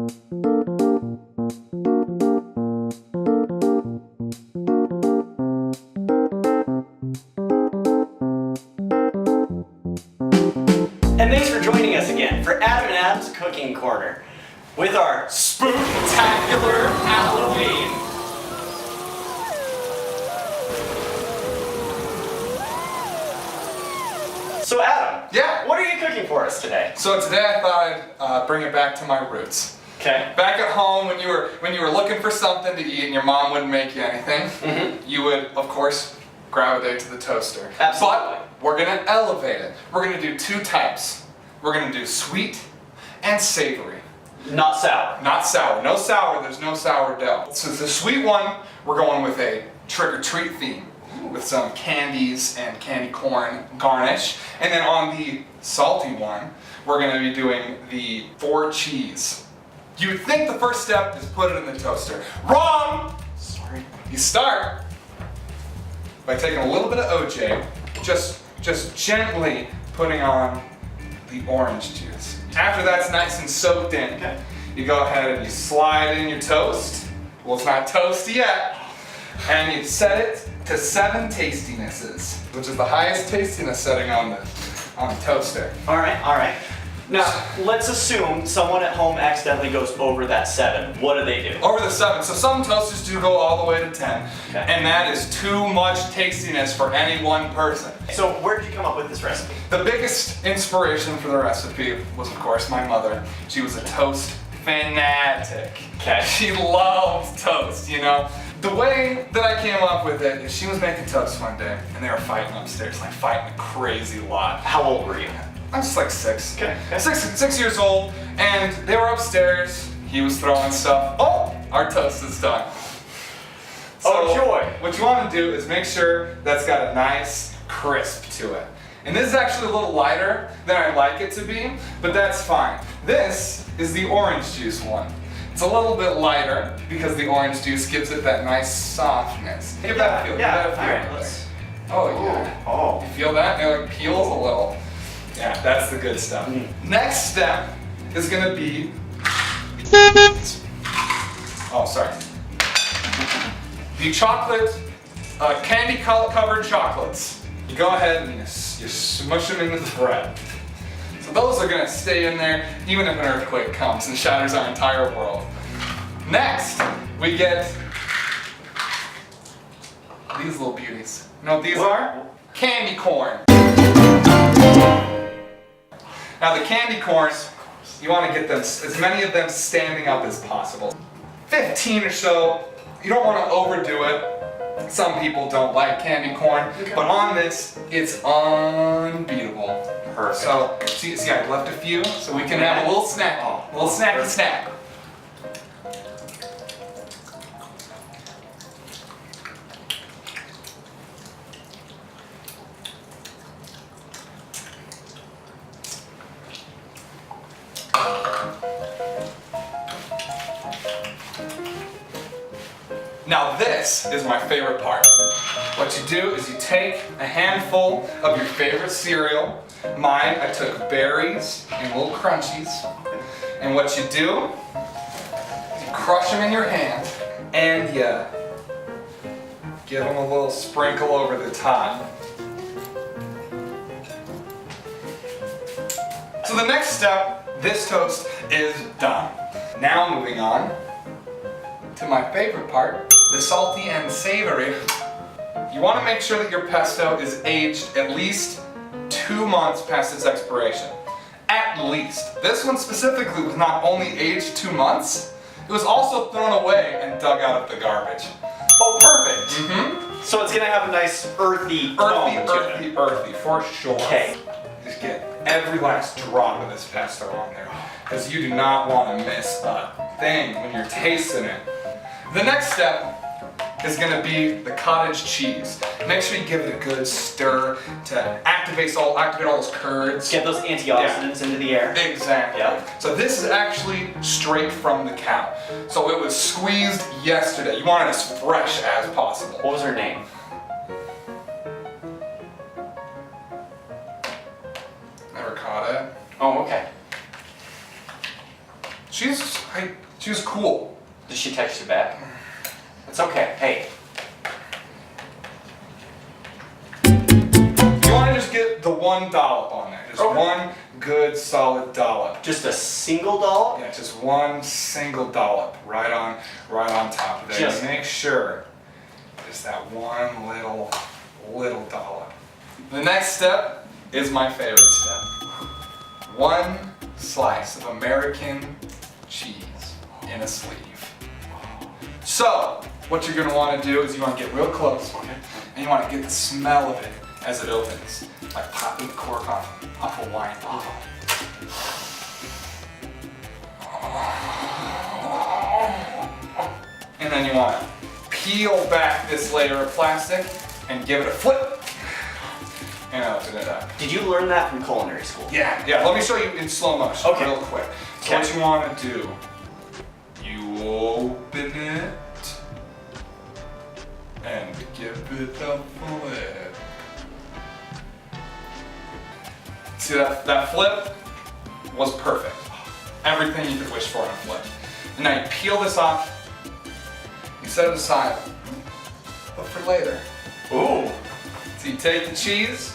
And thanks for joining us again for Adam and Adam's Cooking Corner with our spooktacular Halloween. So Adam, Yeah. what are you cooking for us today? So today I thought I'd bring it back to my roots. Okay. Back at home, when you were looking for something to eat and your mom wouldn't make you anything, you would, of course, gravitate to the toaster. Absolutely. But we're gonna elevate it. We're gonna do two types. We're gonna do sweet and savory. Not sour. Not sour. No sour. There's no sourdough. So the sweet one, we're going with a trick-or-treat theme with some candies and candy corn garnish. And then on the salty one, we're going to be doing the 4 cheese. You would think the first step is put it in the toaster. Wrong! Sorry. You start by taking a little bit of OJ, just gently putting on the orange juice. After that's nice and soaked in, Okay. you go ahead and you slide in your toast. Well, it's not toasty yet. And you set it to 7 tastinesses, which is the highest tastiness setting on the toaster. All right. Now, let's assume someone at home accidentally goes over that 7. What do they do? Over the 7. So some toasters do go all the way to 10. Okay. And that is too much tastiness for any one person. So where did you come up with this recipe? The biggest inspiration for the recipe was, of course, my mother. She was a toast fanatic. Okay. She loved toast, you know. The way that I came up with it is she was making toast one day, and they were fighting upstairs, like fighting a crazy lot. How old were you? I was like 6. Okay. 6 years old, and they were upstairs. He was throwing stuff. Oh, our toast is done. Oh, joy. What you want to do is make sure that's got a nice crisp to it. And this is actually a little lighter than I like it to be, but that's fine. This is the orange juice one. It's a little bit lighter because the orange juice gives it that nice softness. Give that a feel. Yeah. Give that a feel. All right, let's. Oh yeah. Oh. You feel that? It like peels a little. Yeah, that's the good stuff. Next step is gonna be. Oh, sorry. The chocolate, candy covered chocolates. You go ahead and you smush them into the bread. So those are gonna stay in there even if an earthquake comes and shatters our entire world. Next, we get these little beauties. You know what these are? Candy corn. Now the candy corns, you want to get them, as many of them standing up as possible. 15 or so. You don't want to overdo it. Some people don't like candy corn, but on this, it's unbeatable. Perfect. So, see, I left a few, so we can have a little snack, a little snacky snack. Now this is my favorite part. What you do is you take a handful of your favorite cereal. Mine, I took berries and little crunchies. And what you do, you crush them in your hand and you give them a little sprinkle over the top. So the next step, this toast is done. Now moving on to my favorite part, the salty and savory. You want to make sure that your pesto is aged at least 2 months past its expiration. At least. This one specifically was not only aged 2 months, it was also thrown away and dug out of the garbage. Oh, perfect. Mm-hmm. So it's gonna have a nice earthy tone to it. Earthy, for sure. Okay. Just get every last drop of this pesto on there, because you do not want to miss a thing when you're tasting it. The next step is going to be the cottage cheese. Make sure you give it a good stir to activate all those curds. Get those antioxidants into the air. Exactly. Yep. So this is actually straight from the cow. So it was squeezed yesterday. You want it as fresh as possible. What was her name? Never caught it. Oh, okay. She was cool. Did she text you back? It's okay. Hey. You want to just get the one dollop on there. Just Okay. one good solid dollop. Just a single dollop? Yeah, just one single dollop right on top of there. Just- Make sure just that one little dollop. The next step is my favorite step. One slice of American cheese in a sleeve. So, what you're gonna want to do is you want to get real close, and you want to get the smell of it as it opens, like popping the cork off a wine bottle. And then you want to peel back this layer of plastic and give it a flip and open it up. Did you learn that from culinary school? Yeah. Let me show you in slow motion Okay. real quick. So Okay. what you want to do, you open it and give it a flip. See that flip was perfect. Everything you could wish for in a flip. And now you peel this off, you set it aside, but for later. Ooh. So you take the cheese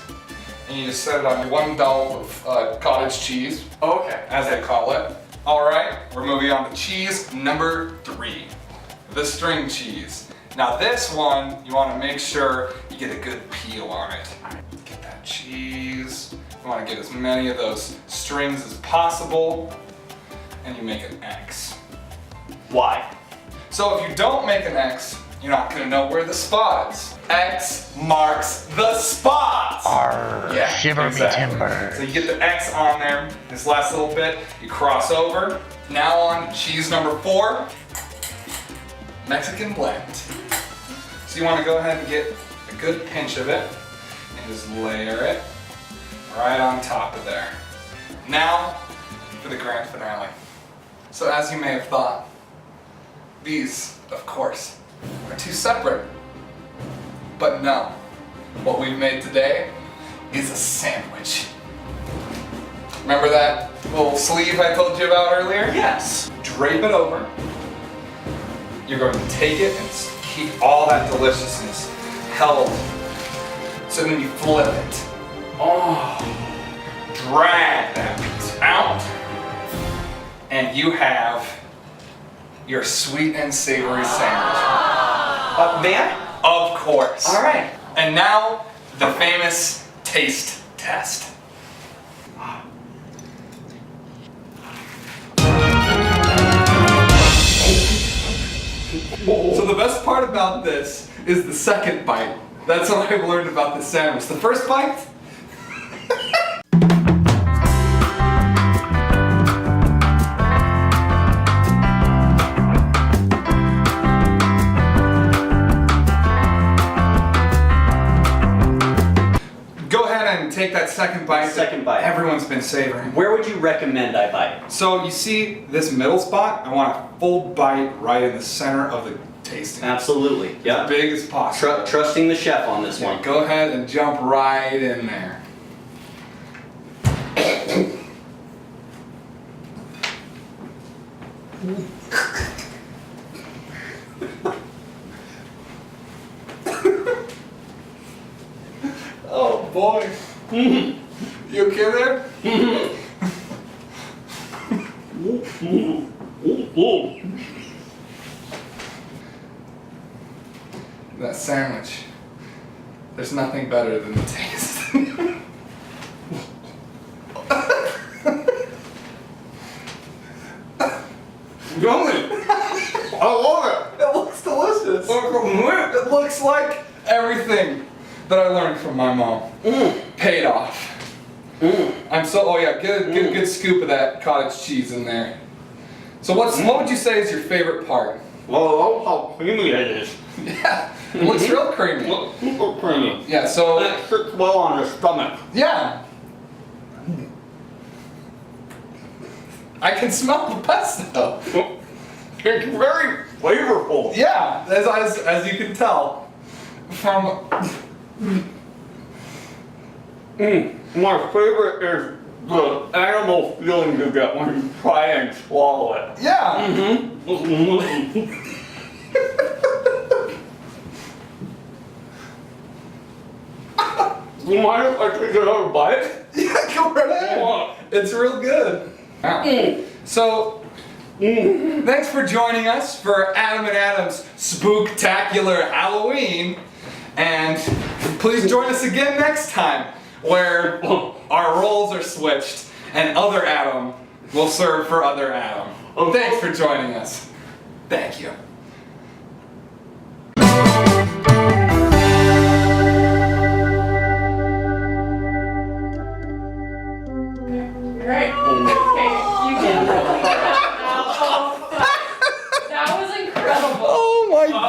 and you just set it on your one dollop of cottage cheese, Okay. as they call it. All right, we're moving on to cheese number 3, the string cheese. Now this one, you want to make sure you get a good peel on it. Get that cheese. You want to get as many of those strings as possible, and you make an X. Why? So if you don't make an X, you're not going to know where the spot is. X marks the spot. Yeah, Shiver exactly. me timber. So you get the X on there, this last little bit, you cross over. Now on cheese number 4, Mexican blend. So you want to go ahead and get a good pinch of it and just layer it right on top of there. Now for the grand finale. So as you may have thought, these, of course, are 2 separate. But no, what we've made today is a sandwich. Remember that little sleeve I told you about earlier? Yes. Drape it over. You're going to take it and keep all that deliciousness held. So then you flip it. Oh, drag that piece out. And you have your sweet and savory sandwich. Man? Of course. All right. And now, the famous taste test. So the best part about this is the second bite. That's what I've learned about this sandwich. The first bite, go ahead and take that second bite. Second bite. Everyone's been savoring. Where would you recommend I bite? So you see this middle spot? I want a full bite right in the center of the tasting. Absolutely. Yeah. Big as possible. Trusting the chef on this one. Go ahead and jump right in there. Oh boy. You okay there? That sandwich. There's nothing better than the taste. Yummy! I love it! It looks delicious. It looks like everything that I learned from my mom paid off. I'm so, oh yeah, get a good scoop of that cottage cheese in there. So what would you say is your favorite part? Well, look how creamy it is. Yeah, it looks real creamy. Look, super creamy. Yeah, so, And it sits well on the stomach. yeah. I can smell the pesto. It's very flavorful. Yeah, as you can tell from My favorite is the animal feeling you get when you try and swallow it. Yeah. You mind if I take another bite? Yeah, go right ahead. It's real good. So, thanks for joining us for Adam and Adam's Spooktacular Halloween. And please join us again next time where our roles are switched and other Adam will serve for other Adam. Thanks for joining us. Thank you.